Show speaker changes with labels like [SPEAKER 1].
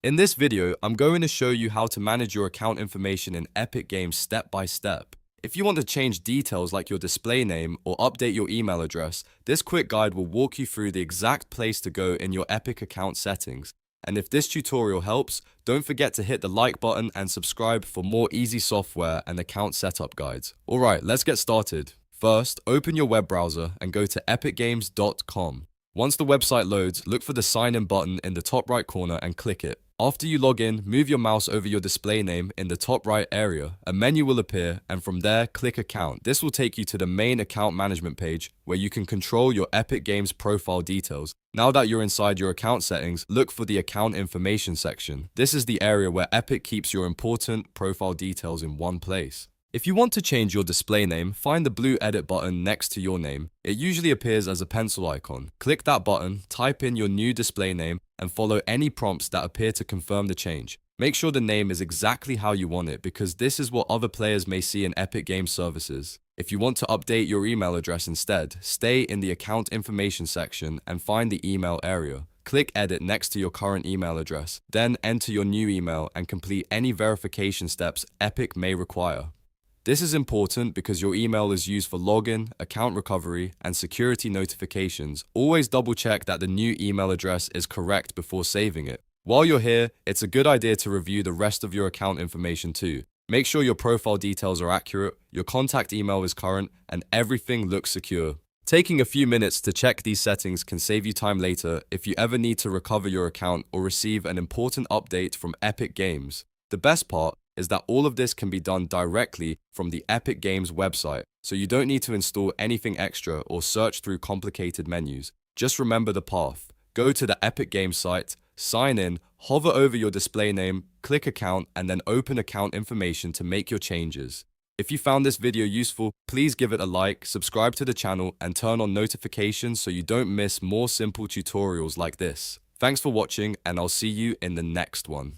[SPEAKER 1] In this video, I'm going to show you how to manage your account information in Epic Games step by step. If you want to change details like your display name or update your email address, this quick guide will walk you through the exact place to go in your Epic account settings. And if this tutorial helps, don't forget to hit the like button and subscribe for more easy software and account setup guides. Alright, let's get started. First, open your web browser and go to epicgames.com. Once the website loads, look for the sign in button in the top right corner and click it. After you log in, move your mouse over your display name in the top right area. A menu will appear, and from there, click Account. This will take you to the main account management page where you can control your Epic Games profile details. Now that you're inside your account settings, look for the Account Information section. This is the area where Epic keeps your important profile details in one place. If you want to change your display name, find the blue edit button next to your name. It usually appears as a pencil icon. Click that button, type in your new display name, and follow any prompts that appear to confirm the change. Make sure the name is exactly how you want it, because this is what other players may see in Epic Games services. If you want to update your email address instead, stay in the account information section and find the email area. Click Edit next to your current email address, then enter your new email and complete any verification steps Epic may require. This is important because your email is used for login, account recovery, and security notifications. Always double check that the new email address is correct before saving it. While you're here, it's a good idea to review the rest of your account information too. Make sure your profile details are accurate, your contact email is current, and everything looks secure. Taking a few minutes to check these settings can save you time later if you ever need to recover your account or receive an important update from Epic Games. The best part is that all of this can be done directly from the Epic Games website, so you don't need to install anything extra or search through complicated menus. Just remember the path. Go to the Epic Games site, sign in, hover over your display name, click Account, and then open account information to make your changes. If you found this video useful, please give it a like, subscribe to the channel, and turn on notifications so you don't miss more simple tutorials like this. Thanks for watching, and I'll see you in the next one.